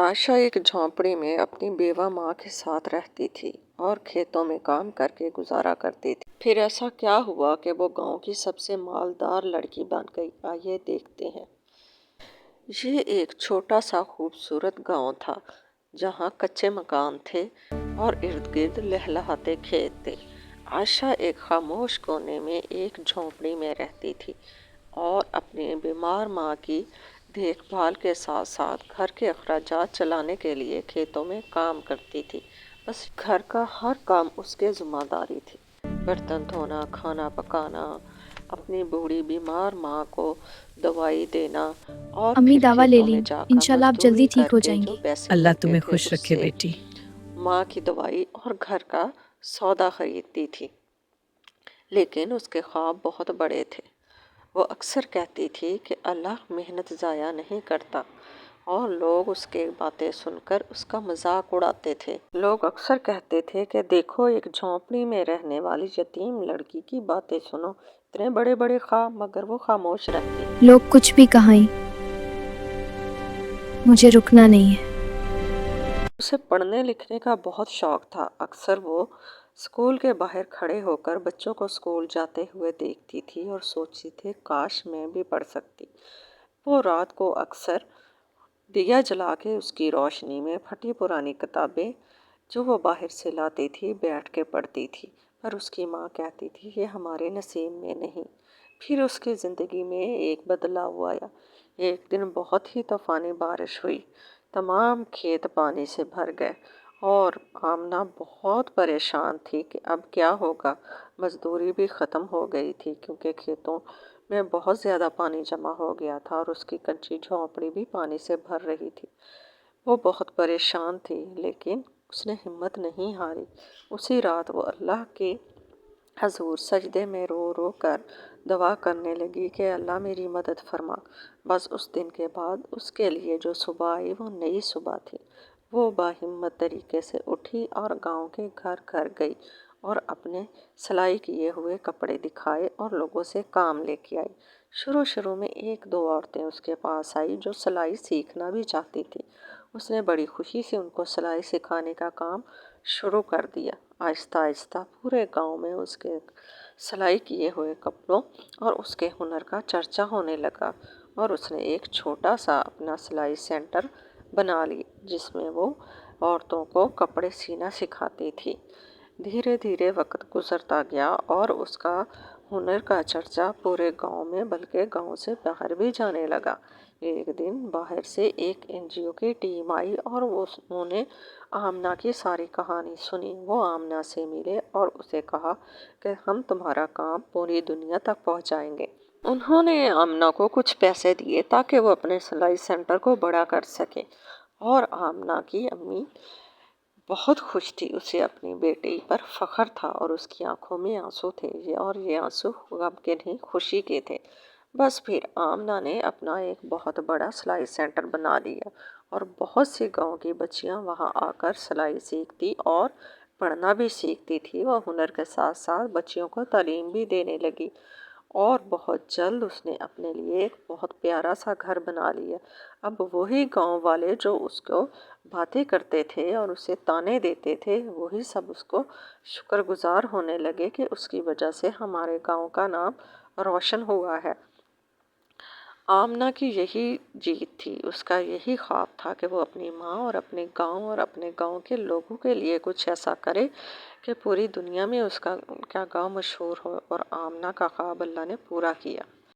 आशा एक झोंपड़ी में अपनी बेवा माँ के साथ रहती थी और खेतों में काम करके गुजारा करती थी। फिर ऐसा क्या हुआ कि वो गांव की सबसे मालदार लड़की बन गई? आइए देखते हैं। ये एक छोटा सा खूबसूरत गांव था जहाँ कच्चे मकान थे और इर्द गिर्द लहलहाते खेत थे। आशा एक खामोश कोने में एक झोंपड़ी में रहती थी और अपनी बीमार माँ की देखभाल के साथ साथ घर के अखराजात चलाने के लिए खेतों में काम करती थी। बस घर का हर काम उसके जिम्मेदारी थी। बर्तन धोना, खाना पकाना, अपनी बूढ़ी बीमार माँ को दवाई देना और अम्मी फिर दावा ले खेतों ली, में जाकर इंशाल्लाह आप मजदूरी जल्दी ठीक हो करके जो जाएंगी। पैसे अल्लाह मिलते तुम्हें थे खुश रखे उससे बेटी। माँ की दवाई और घर का सौदा खरीदती थी। लेकिन उसके ख्वाब बहुत बड़े थे। वो अक्सर कहती थी कि अल्लाह मेहनत ज़ाया नहीं करता और लोग उसके बातें सुनकर उसका मजाक उड़ाते थे। लोग अक्सर कहते थे कि देखो, एक झोंपड़ी में रहने वाली यतीम लड़की की बातें सुनो, इतने बड़े बड़े ख्वाब, मगर वो खामोश रहती। लोग कुछ भी कहें, मुझे रुकना नहीं है। उसे पढ़ने लिखने का बहुत शौक था। अक्सर वो स्कूल के बाहर खड़े होकर बच्चों को स्कूल जाते हुए देखती थी और सोचती थी काश मैं भी पढ़ सकती। वो रात को अक्सर दिया जला के उसकी रोशनी में फटी पुरानी किताबें जो वो बाहर से लाती थी बैठ के पढ़ती थी। पर उसकी माँ कहती थी ये हमारे नसीब में नहीं। फिर उसकी ज़िंदगी में एक बदलाव आया। एक दिन बहुत ही तूफ़ानी बारिश हुई। तमाम खेत पानी से भर गए और आमना बहुत परेशान थी कि अब क्या होगा। मजदूरी भी ख़त्म हो गई थी क्योंकि खेतों में बहुत ज़्यादा पानी जमा हो गया था और उसकी कच्ची झोंपड़ी भी पानी से भर रही थी। वो बहुत परेशान थी लेकिन उसने हिम्मत नहीं हारी। उसी रात वो अल्लाह के हजूर सजदे में रो रो कर दुआ करने लगी कि अल्लाह मेरी मदद फरमा। बस उस दिन के बाद उसके लिए जो सुबह आई वो नई सुबह थी। वो बाहिम्मत तरीके से उठी और गांव के घर घर गई और अपने सिलाई किए हुए कपड़े दिखाए और लोगों से काम लेके आई। शुरू में एक दो औरतें उसके पास आई जो सिलाई सीखना भी चाहती थी। उसने बड़ी खुशी से उनको सिलाई सिखाने का काम शुरू कर दिया। आहिस्ता आहिस्ता पूरे गांव में उसके सिलाई किए हुए कपड़ों और उसके हुनर का चर्चा होने लगा और उसने एक छोटा सा अपना सिलाई सेंटर बना लिया जिसमें वो औरतों को कपड़े सीना सिखाती थी। धीरे धीरे वक्त गुजरता गया और उसका हुनर का चर्चा पूरे गांव में बल्कि गांव से बाहर भी जाने लगा। एक दिन बाहर से एक एनजीओ की टीम आई और उन्होंने आमना की सारी कहानी सुनी। वो आमना से मिले और उसे कहा कि हम तुम्हारा काम पूरी दुनिया तक पहुंचाएंगे। उन्होंने आमना को कुछ पैसे दिए ताकि वो अपने सिलाई सेंटर को बड़ा कर सके और आमना की अम्मी बहुत खुश थी। उसे अपनी बेटी पर फख्र था और उसकी आंखों में आंसू थे ये आंसू गम के नहीं खुशी के थे। बस फिर आमना ने अपना एक बहुत बड़ा सिलाई सेंटर बना लिया और बहुत सी गांव की बच्चियां वहां आकर सिलाई सीखती और पढ़ना भी सीखती थी। वह हुनर के साथ साथ बच्चियों को तालीम भी देने लगी और बहुत जल्द उसने अपने लिए एक बहुत प्यारा सा घर बना लिया। अब वही गांव वाले जो उसको बातें करते थे और उसे ताने देते थे वही सब उसको शुक्रगुजार होने लगे कि उसकी वजह से हमारे गांव का नाम रोशन हुआ है। आमना की यही जीत थी, उसका यही ख्वाब था कि वो अपनी माँ और अपने गांव और अपने गांव के लोगों के लिए कुछ ऐसा करे कि पूरी दुनिया में उसका गांव मशहूर हो। और आमना का ख्वाब अल्लाह ने पूरा किया।